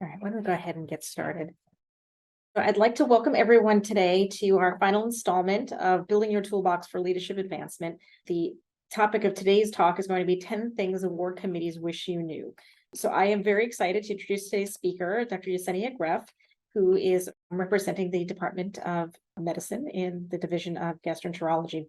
All right, why don't we go ahead and get started? So I'd like to welcome everyone today to our final installment of Building Your Toolbox for Leadership Advancement. The topic of today's talk is going to be 10 things award committees wish you knew. So I am very excited to introduce today's speaker, Dr. Yesenia Greeff, who is representing the Department of Medicine in the Division of Gastroenterology.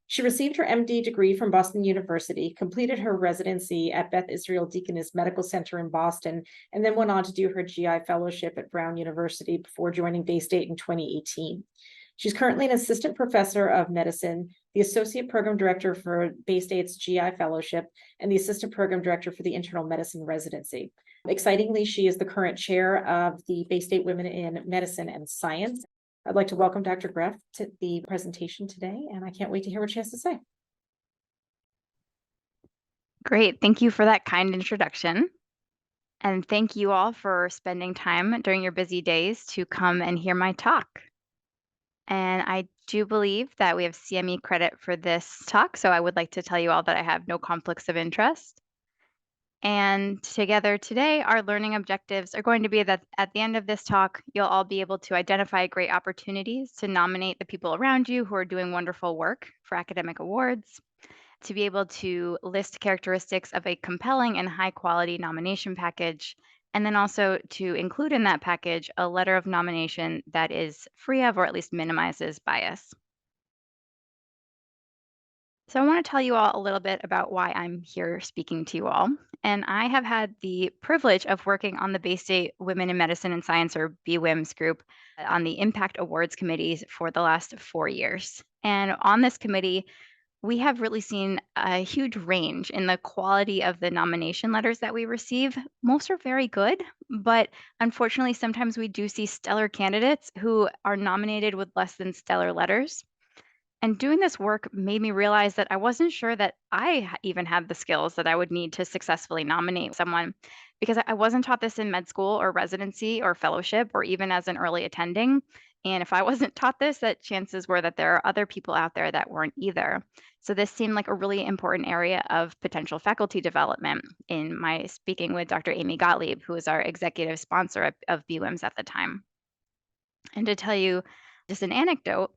She received her MD degree from Boston University, completed her residency at Beth Israel Deaconess Medical Center in Boston, and then went on to do her GI fellowship at Brown University before joining Baystate in 2018. She's currently an assistant professor of medicine, the associate program director for Baystate's GI fellowship, and the assistant program director for the internal medicine residency. Excitingly, she is the current chair of the Baystate Women in Medicine and Science. I'd like to welcome Dr. Greeff to the presentation today, and I can't wait to hear what she has to say. Great. Thank you for that kind introduction. And thank you all for spending time during your busy days to come and hear my talk. And I do believe that we have CME credit for this talk, so I would like to tell you all that I have no conflicts of interest. And together today, our learning objectives are going to be that at the end of this talk, you'll all be able to identify great opportunities to nominate the people around you who are doing wonderful work for academic awards, to be able to list characteristics of a compelling and high quality nomination package, and then also to include in that package a letter of nomination that is free of or at least minimizes bias. So I want to tell you all a little bit about why I'm here speaking to you all. And I have had the privilege of working on the Baystate Women in Medicine and Science, or BWIMS group, on the Impact Awards committees for the last 4 years. And on this committee, we have really seen a huge range in the quality of the nomination letters that we receive. Most are very good, but unfortunately, sometimes we do see stellar candidates who are nominated with less than stellar letters. And doing this work made me realize that I wasn't sure that even had the skills that I would need to successfully nominate someone, because I wasn't taught this in med school or residency or fellowship or even as an early attending. And if I wasn't taught this, that chances were that there are other people out there that weren't either. So this seemed like a really important area of potential faculty development in my speaking with Dr. Amy Gottlieb, who was our executive sponsor of BWIMS at the time. And to tell you just an anecdote,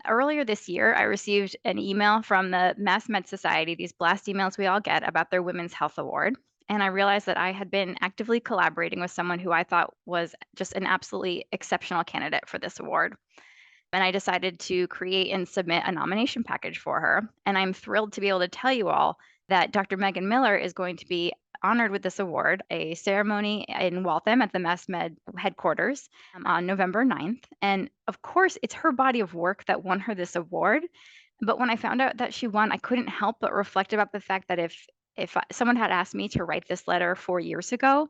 earlier this year, I received an email from the Mass Med Society, these blast emails we all get about their Women's Health Award. And I realized that I had been actively collaborating with someone who I thought was just an absolutely exceptional candidate for this award. And I decided to create and submit a nomination package for her. And I'm thrilled to be able to tell you all that Dr. Megan Miller is going to be honored with this award, a ceremony in Waltham at the Mass Med headquarters on November 9th. And of course, it's her body of work that won her this award. But when I found out that she won, I couldn't help but reflect about the fact that if someone had asked me to write this letter 4 years ago,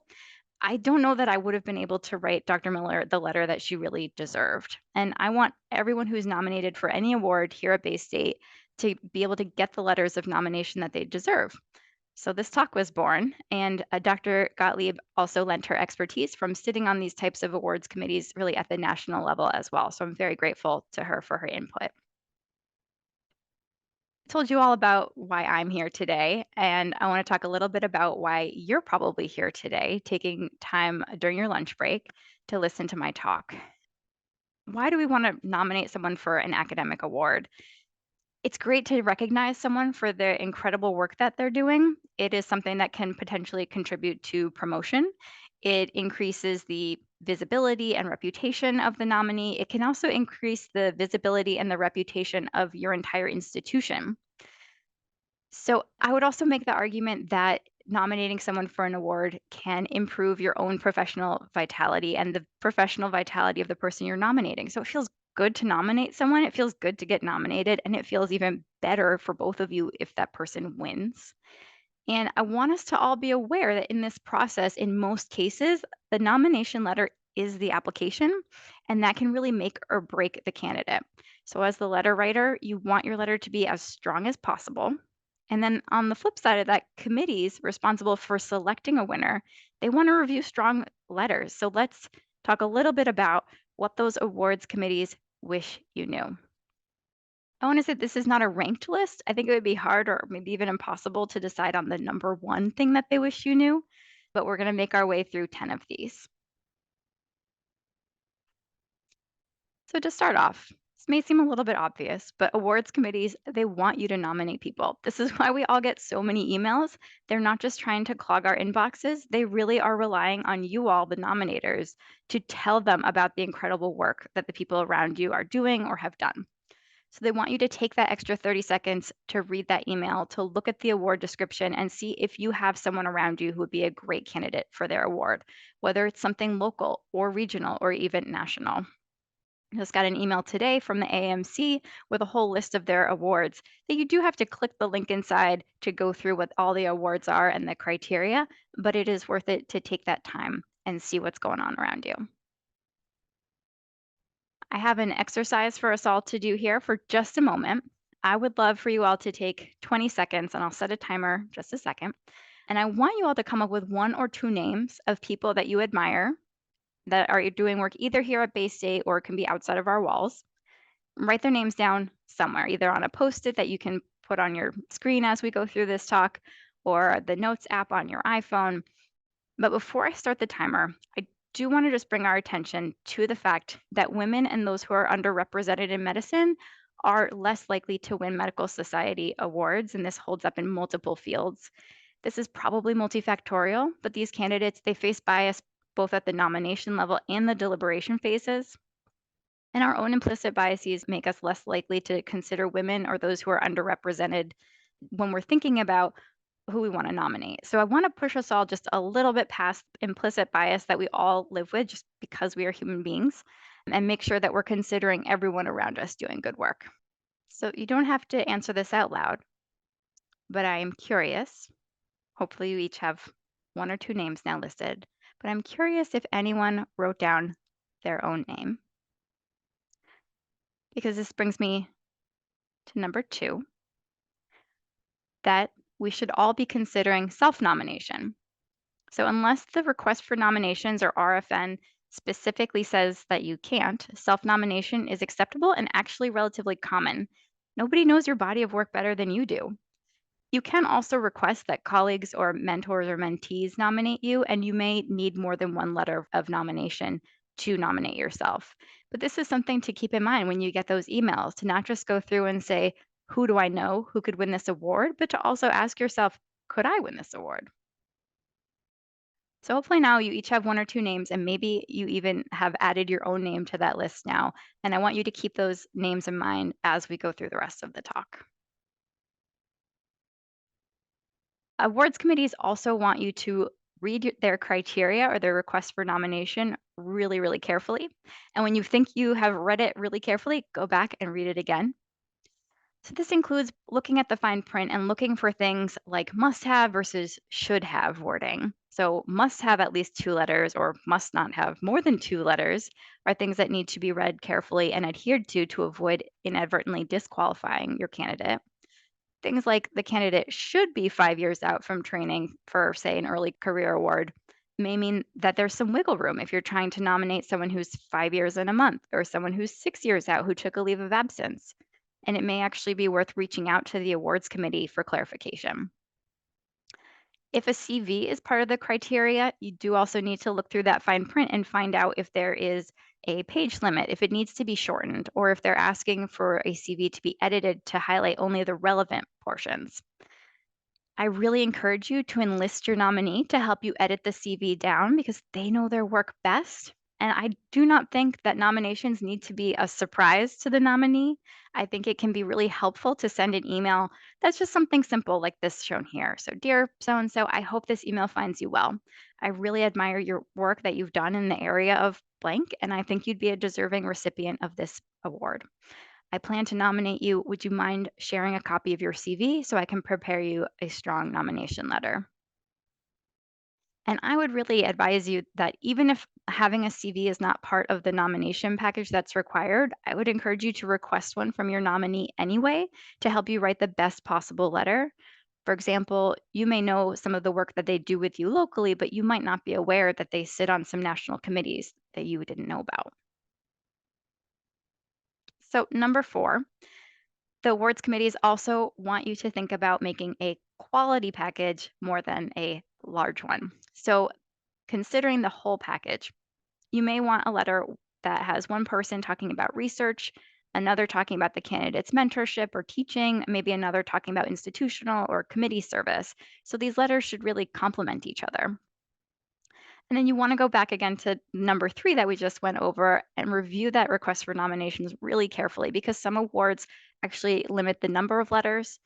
I don't know that I would have been able to write Dr. Miller the letter that she really deserved. And I want everyone who's nominated for any award here at Baystate to be able to get the letters of nomination that they deserve. So this talk was born, and Dr. Gottlieb also lent her expertise from sitting on these types of awards committees really at the national level as well. So I'm very grateful to her for her input. I told you all about why I'm here today, and I want to talk a little bit about why you're probably here today, taking time during your lunch break to listen to my talk. Why do we want to nominate someone for an academic award? It's great to recognize someone for the incredible work that they're doing. It is something that can potentially contribute to promotion. It increases the visibility and reputation of the nominee. It can also increase the visibility and the reputation of your entire institution. So I would also make the argument that nominating someone for an award can improve your own professional vitality and the professional vitality of the person you're nominating. So it feels good to nominate someone, it feels good to get nominated, and it feels even better for both of you if that person wins. And I want us to all be aware that in this process, in most cases, the nomination letter is the application, and that can really make or break the candidate. So as the letter writer, you want your letter to be as strong as possible. And then on the flip side of that, committees responsible for selecting a winner, they want to review strong letters. So let's talk a little bit about what those awards committees wish you knew. I want to say this is not a ranked list. I think it would be hard or maybe even impossible to decide on the number one thing that they wish you knew, but we're going to make our way through 10 of these. So to start off, this may seem a little bit obvious, but awards committees, they want you to nominate people. This is why we all get so many emails. They're not just trying to clog our inboxes, they really are relying on you all, the nominators, to tell them about the incredible work that the people around you are doing or have done. So they want you to take that extra 30 seconds to read that email, to look at the award description and see if you have someone around you who would be a great candidate for their award, whether it's something local or regional or even national. I just got an email today from the AMC with a whole list of their awards that you do have to click the link inside to go through what all the awards are and the criteria, but it is worth it to take that time and see what's going on around you. I have an exercise for us all to do here for just a moment. I would love for you all to take 20 seconds, and I'll set a timer just a second. And I want you all to come up with one or two names of people that you admire that are doing work either here at Baystate or it can be outside of our walls. Write their names down somewhere, either on a post-it that you can put on your screen as we go through this talk or the notes app on your iPhone. But before I start the timer, I do want to just bring our attention to the fact that women and those who are underrepresented in medicine are less likely to win medical society awards, and this holds up in multiple fields. This is probably multifactorial, but these candidates, they face bias both at the nomination level and the deliberation phases. And our own implicit biases make us less likely to consider women or those who are underrepresented when we're thinking about who we want to nominate. So I want to push us all just a little bit past implicit bias that we all live with just because we are human beings and make sure that we're considering everyone around us doing good work. So you don't have to answer this out loud, but I am curious. Hopefully, you each have one or two names now listed, but I'm curious if anyone wrote down their own name because this brings me to number two, that we should all be considering self nomination. So, unless the request for nominations or RFN specifically says that you can't, self nomination is acceptable and actually relatively common. Nobody knows your body of work better than you do. You can also request that colleagues or mentors or mentees nominate you, and you may need more than one letter of nomination to nominate yourself. But this is something to keep in mind when you get those emails, to not just go through and say, who do I know who could win this award, but to also ask yourself, could I win this award? So hopefully now you each have one or two names, and maybe you even have added your own name to that list now. And I want you to keep those names in mind as we go through the rest of the talk. Awards committees also want you to read their criteria or their request for nomination really, really carefully. And when you think you have read it really carefully, go back and read it again. So this includes looking at the fine print and looking for things like must have versus should have wording. So must have at least two letters or must not have more than two letters are things that need to be read carefully and adhered to avoid inadvertently disqualifying your candidate. Things like the candidate should be 5 years out from training for, say, an early career award may mean that there's some wiggle room if you're trying to nominate someone who's 5 years and a month or someone who's 6 years out who took a leave of absence. And it may actually be worth reaching out to the awards committee for clarification. If a CV is part of the criteria, you do also need to look through that fine print and find out if there is a page limit, if it needs to be shortened, or if they're asking for a CV to be edited to highlight only the relevant portions. I really encourage you to enlist your nominee to help you edit the CV down because they know their work best. And I do not think that nominations need to be a surprise to the nominee. I think it can be really helpful to send an email that's just something simple like this shown here. So, dear so and so, I hope this email finds you well. I really admire your work that you've done in the area of blank, and I think you'd be a deserving recipient of this award. I plan to nominate you. Would you mind sharing a copy of your CV so I can prepare you a strong nomination letter? And I would really advise you that even if having a CV is not part of the nomination package that's required, I would encourage you to request one from your nominee anyway to help you write the best possible letter. For example, you may know some of the work that they do with you locally, but you might not be aware that they sit on some national committees that you didn't know about. So, number four, the awards committees also want you to think about making a quality package more than a large one. So, considering the whole package, you may want a letter that has one person talking about research, another talking about the candidate's mentorship or teaching, maybe another talking about institutional or committee service. So these letters should really complement each other. And then you want to go back again to number 3 that we just went over and review that request for nominations really carefully, because some awards actually limit the number of letters,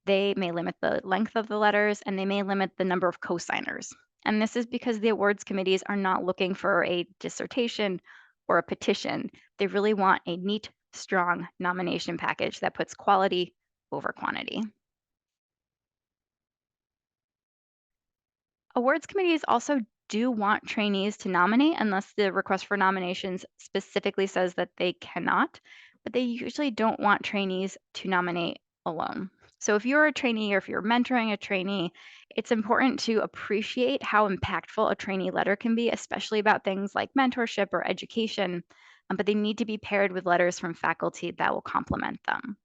they may limit the length of the letters, and they may limit the number of co-signers. And this is because the awards committees are not looking for a dissertation or a petition. They really want a neat, strong nomination package that puts quality over quantity. Awards committees also do want trainees to nominate unless the request for nominations specifically says that they cannot, but they usually don't want trainees to nominate alone. So if you're a trainee or if you're mentoring a trainee, it's important to appreciate how impactful a trainee letter can be, especially about things like mentorship or education, but they need to be paired with letters from faculty that will complement them.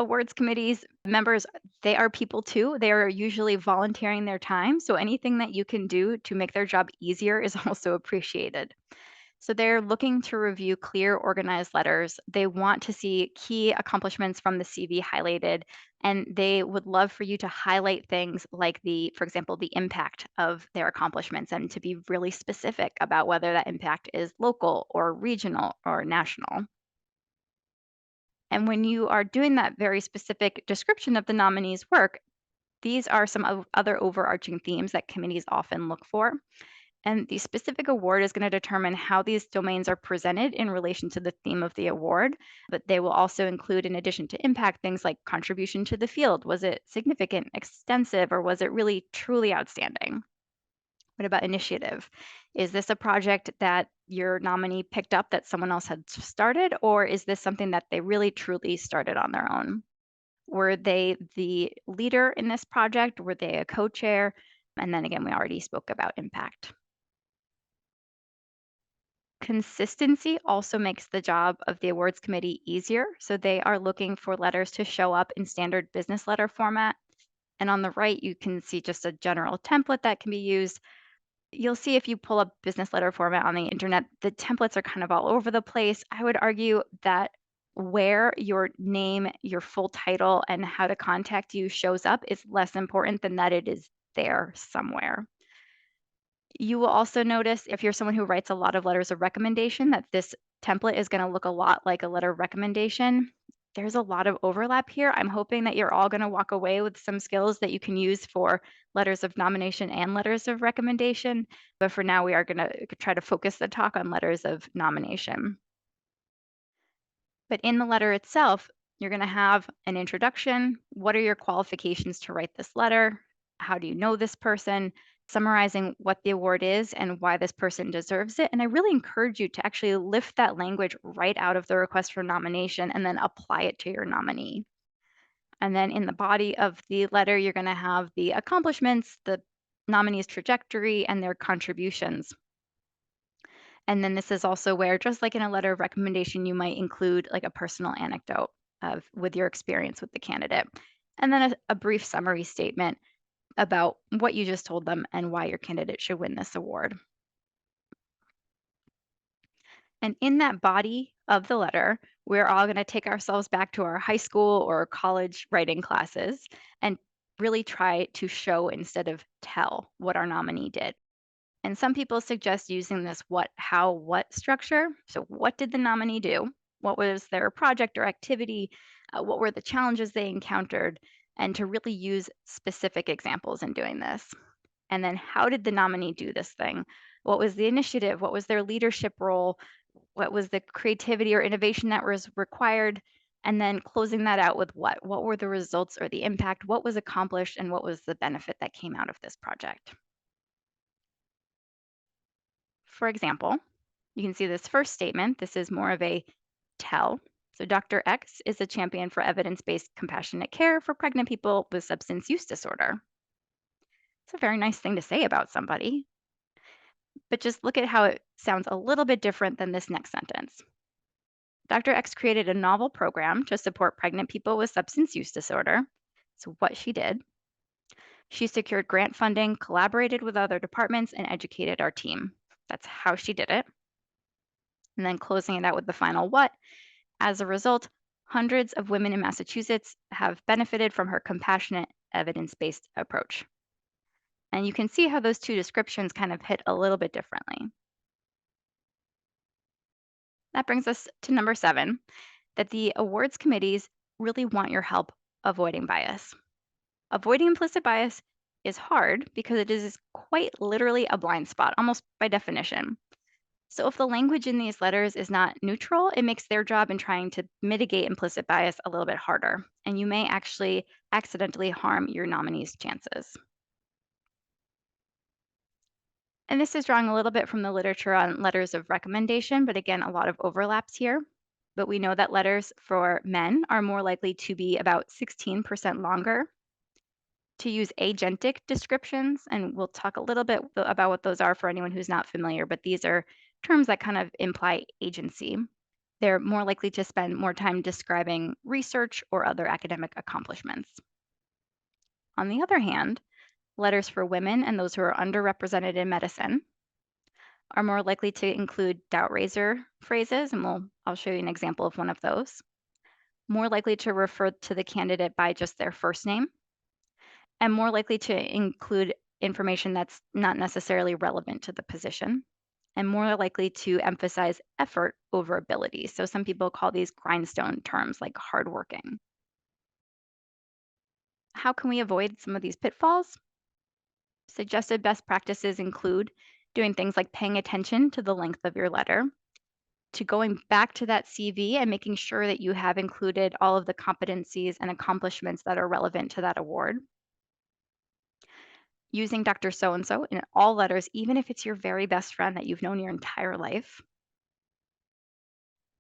Awards committees members, they are people too. They are usually volunteering their time. So anything that you can do to make their job easier is also appreciated. So they're looking to review clear, organized letters. They want to see key accomplishments from the CV highlighted, and they would love for you to highlight things like for example, the impact of their accomplishments and to be really specific about whether that impact is local or regional or national. And when you are doing that very specific description of the nominee's work, these are some other overarching themes that committees often look for. And the specific award is going to determine how these domains are presented in relation to the theme of the award. But they will also include, in addition to impact, things like contribution to the field. Was it significant, extensive, or was it really truly outstanding? What about initiative? Is this a project that your nominee picked up that someone else had started, or is this something that they really truly started on their own? Were they the leader in this project? Were they a co-chair? And then again, we already spoke about impact. Consistency also makes the job of the awards committee easier. So they are looking for letters to show up in standard business letter format. And on the right, you can see just a general template that can be used. You'll see if you pull up business letter format on the internet, the templates are kind of all over the place. I would argue that where your name, your full title, and how to contact you shows up is less important than that it is there somewhere. You will also notice if you're someone who writes a lot of letters of recommendation that this template is going to look a lot like a letter of recommendation. There's a lot of overlap here. I'm hoping that you're all going to walk away with some skills that you can use for letters of nomination and letters of recommendation. But for now, we are going to try to focus the talk on letters of nomination. But in the letter itself, you're going to have an introduction. What are your qualifications to write this letter? How do you know this person? Summarizing what the award is and why this person deserves it. And I really encourage you to actually lift that language right out of the request for nomination and then apply it to your nominee. And then in the body of the letter, you're going to have the accomplishments, the nominee's trajectory, and their contributions. And then this is also where, just like in a letter of recommendation, you might include like a personal anecdote with your experience with the candidate. And then a brief summary statement about what you just told them and why your candidate should win this award. And in that body of the letter, we're all going to take ourselves back to our high school or college writing classes and really try to show instead of tell what our nominee did. And some people suggest using this what, how, what structure. So, what did the nominee do? What was their project or activity? What were the challenges they encountered? And to really use specific examples in doing this. And then, how did the nominee do this thing? What was the initiative? What was their leadership role? What was the creativity or innovation that was required? And then closing that out with what? What were the results or the impact? What was accomplished? And what was the benefit that came out of this project? For example, you can see this first statement. This is more of a tell. So Dr. X is a champion for evidence-based compassionate care for pregnant people with substance use disorder. It's a very nice thing to say about somebody, but just look at how it sounds a little bit different than this next sentence. Dr. X created a novel program to support pregnant people with substance use disorder. So what she did, She secured grant funding, collaborated with other departments, and educated our team. That's how she did it. And then closing it out with the final what. As a result, hundreds of women in Massachusetts have benefited from her compassionate, evidence based approach. And you can see how those two descriptions kind of hit a little bit differently. That brings us to number 7, that the awards committees really want your help avoiding bias. Avoiding implicit bias is hard because it is quite literally a blind spot, almost by definition. So, if the language in these letters is not neutral, it makes their job in trying to mitigate implicit bias a little bit harder, and you may actually accidentally harm your nominee's chances. And this is drawing a little bit from the literature on letters of recommendation, but again, a lot of overlaps here. But we know that letters for men are more likely to be about 16% longer, to use agentic descriptions, and we'll talk a little bit about what those are for anyone who's not familiar, but these are terms that kind of imply agency. They're more likely to spend more time describing research or other academic accomplishments. On the other hand, letters for women and those who are underrepresented in medicine are more likely to include doubt raiser phrases, and I'll show you an example of one of those. More likely to refer to the candidate by just their first name, and more likely to include information that's not necessarily relevant to the position, and more likely to emphasize effort over ability. So some people call these grindstone terms like hardworking. How can we avoid some of these pitfalls? Suggested best practices include doing things like paying attention to the length of your letter, to going back to that CV and making sure that you have included all of the competencies and accomplishments that are relevant to that award, using Dr. So and so in all letters, even if it's your very best friend that you've known your entire life,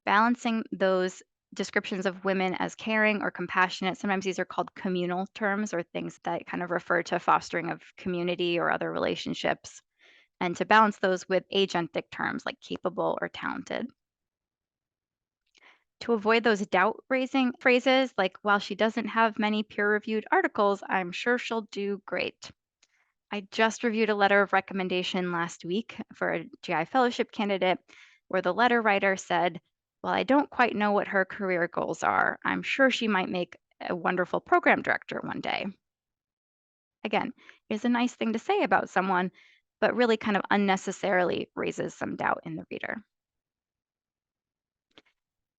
balancing those descriptions of women as caring or compassionate. Sometimes these are called communal terms or things that kind of refer to fostering of community or other relationships, and to balance those with agentic terms like capable or talented. To avoid those doubt raising phrases like, while she doesn't have many peer reviewed articles, I'm sure she'll do great. I just reviewed a letter of recommendation last week for a GI fellowship candidate where the letter writer said, "Well, I don't quite know what her career goals are. I'm sure she might make a wonderful program director one day." Again, is a nice thing to say about someone, but really kind of unnecessarily raises some doubt in the reader.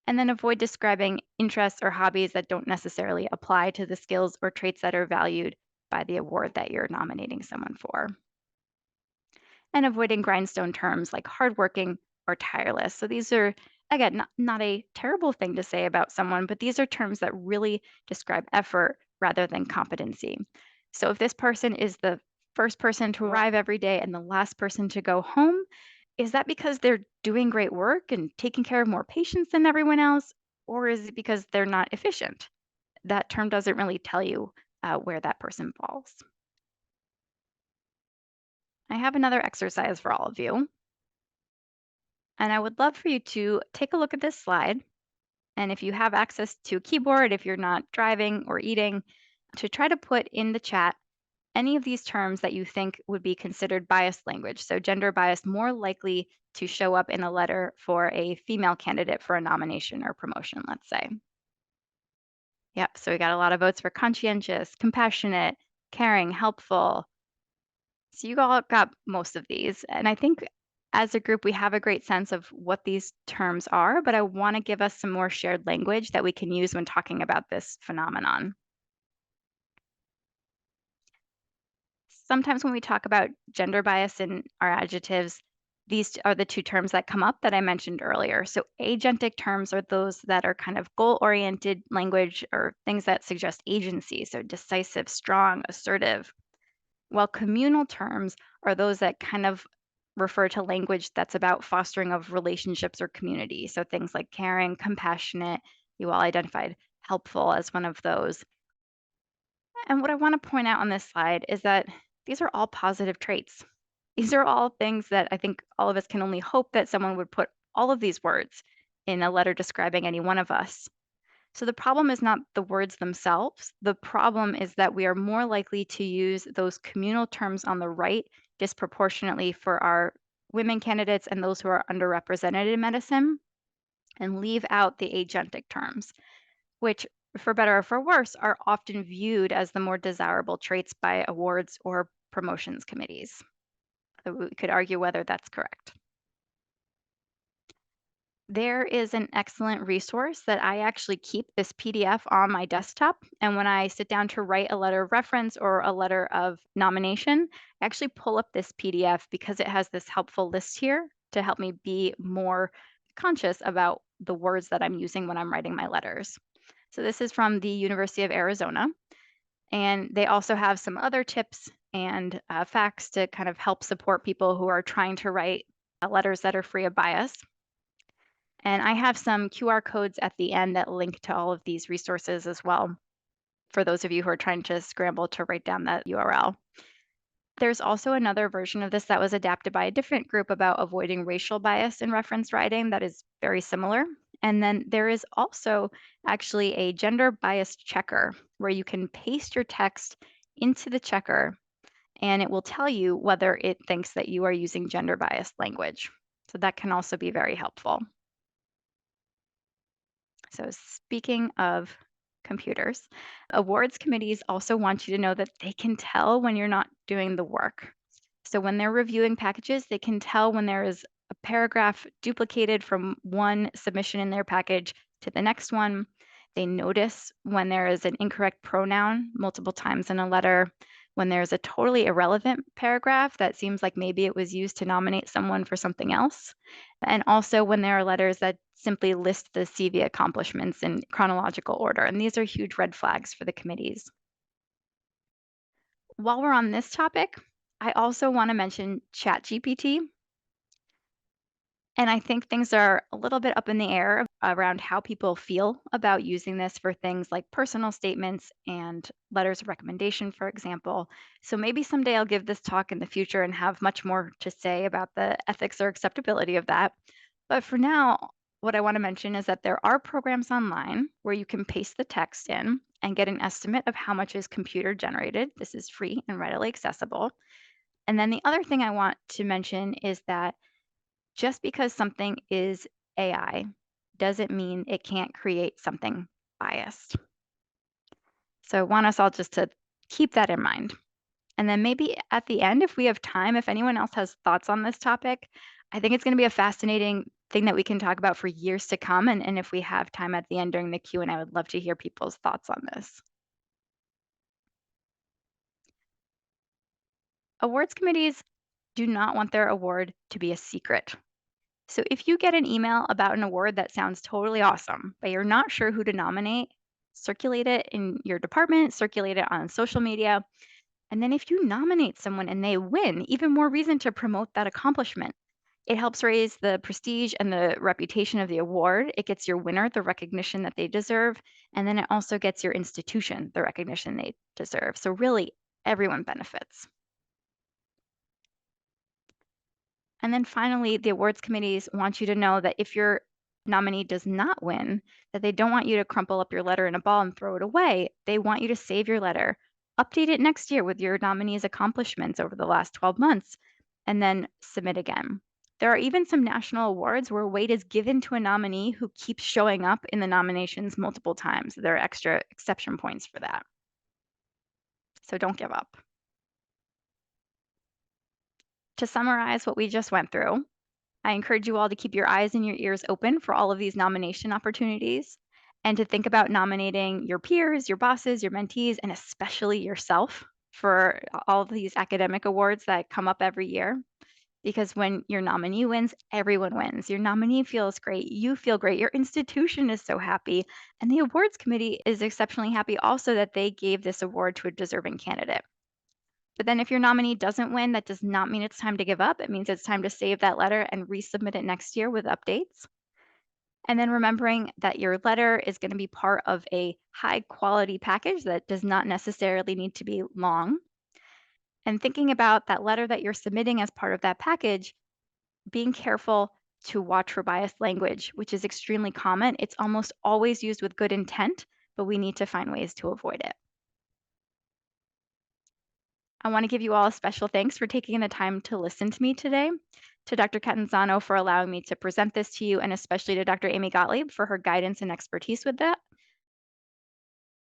And then avoid describing interests or hobbies that don't necessarily apply to the skills or traits that are valued by the award that you're nominating someone for. And avoiding grindstone terms like hardworking or tireless. So these are, again, not a terrible thing to say about someone, but these are terms that really describe effort rather than competency. So if this person is the first person to arrive every day and the last person to go home, is that because they're doing great work and taking care of more patients than everyone else? Or is it because they're not efficient? That term doesn't really tell you where that person falls. I have another exercise for all of you. And I would love for you to take a look at this slide. And if you have access to a keyboard, if you're not driving or eating, to try to put in the chat any of these terms that you think would be considered biased language. So gender bias more likely to show up in a letter for a female candidate for a nomination or promotion, let's say. Yep, so we got a lot of votes for conscientious, compassionate, caring, helpful. So you all got most of these. And I think as a group, we have a great sense of what these terms are, but I want to give us some more shared language that we can use when talking about this phenomenon. Sometimes when we talk about gender bias in our adjectives, these are the two terms that come up that I mentioned earlier. So agentic terms are those that are kind of goal-oriented language or things that suggest agency, so decisive, strong, assertive. While communal terms are those that kind of refer to language that's about fostering of relationships or community. So things like caring, compassionate, you all identified helpful as one of those. And what I want to point out on this slide is that these are all positive traits. These are all things that I think all of us can only hope that someone would put all of these words in a letter describing any one of us. So the problem is not the words themselves. The problem is that we are more likely to use those communal terms on the right disproportionately for our women candidates and those who are underrepresented in medicine and leave out the agentic terms, which, for better or for worse, are often viewed as the more desirable traits by awards or promotions committees. So we could argue whether that's correct. There is an excellent resource that I actually keep this PDF on my desktop. And when I sit down to write a letter of reference or a letter of nomination, I actually pull up this PDF because it has this helpful list here to help me be more conscious about the words that I'm using when I'm writing my letters. So this is from the University of Arizona. And they also have some other tips and facts to kind of help support people who are trying to write letters that are free of bias. And I have some QR codes at the end that link to all of these resources as well for those of you who are trying to scramble to write down that URL. There's also another version of this that was adapted by a different group about avoiding racial bias in reference writing that is very similar. And then there is also actually a gender bias checker where you can paste your text into the checker and it will tell you whether it thinks that you are using gender biased language. So that can also be very helpful. So, speaking of computers, awards committees also want you to know that they can tell when you're not doing the work. So, when they're reviewing packages, they can tell when there is a paragraph duplicated from one submission in their package to the next one. They notice when there is an incorrect pronoun multiple times in a letter, when there's a totally irrelevant paragraph that seems like maybe it was used to nominate someone for something else, and also when there are letters that simply list the CV accomplishments in chronological order. And these are huge red flags for the committees. While we're on this topic, I also want to mention ChatGPT. And I think things are a little bit up in the air around how people feel about using this for things like personal statements and letters of recommendation, for example. So maybe someday I'll give this talk in the future and have much more to say about the ethics or acceptability of that. But for now, what I want to mention is that there are programs online where you can paste the text in and get an estimate of how much is computer generated. This is free and readily accessible. And then the other thing I want to mention is that just because something is AI doesn't mean it can't create something biased. So I want us all just to keep that in mind. And then maybe at the end, if we have time, if anyone else has thoughts on this topic, I think it's going to be a fascinating thing that we can talk about for years to come. And if we have time at the end during the Q&A, I would love to hear people's thoughts on this. Awards committees do not want their award to be a secret. So if you get an email about an award that sounds totally awesome, but you're not sure who to nominate, circulate it in your department, circulate it on social media. And then if you nominate someone and they win, even more reason to promote that accomplishment. It helps raise the prestige and the reputation of the award. It gets your winner the recognition that they deserve. And then it also gets your institution the recognition they deserve. So really, everyone benefits. And then finally, the awards committees want you to know that if your nominee does not win, that they don't want you to crumple up your letter in a ball and throw it away. They want you to save your letter, update it next year with your nominee's accomplishments over the last 12 months, and then submit again. There are even some national awards where weight is given to a nominee who keeps showing up in the nominations multiple times. There are extra exception points for that. So don't give up. To summarize what we just went through, I encourage you all to keep your eyes and your ears open for all of these nomination opportunities and to think about nominating your peers, your bosses, your mentees, and especially yourself for all of these academic awards that come up every year. Because when your nominee wins, everyone wins. Your nominee feels great, you feel great, your institution is so happy, and the awards committee is exceptionally happy also that they gave this award to a deserving candidate. But then if your nominee doesn't win, that does not mean it's time to give up. It means it's time to save that letter and resubmit it next year with updates. And then remembering that your letter is going to be part of a high quality package that does not necessarily need to be long. And thinking about that letter that you're submitting as part of that package, being careful to watch for biased language, which is extremely common. It's almost always used with good intent, but we need to find ways to avoid it. I want to give you all a special thanks for taking the time to listen to me today, to Dr. Catanzano for allowing me to present this to you, and especially to Dr. Amy Gottlieb for her guidance and expertise with that.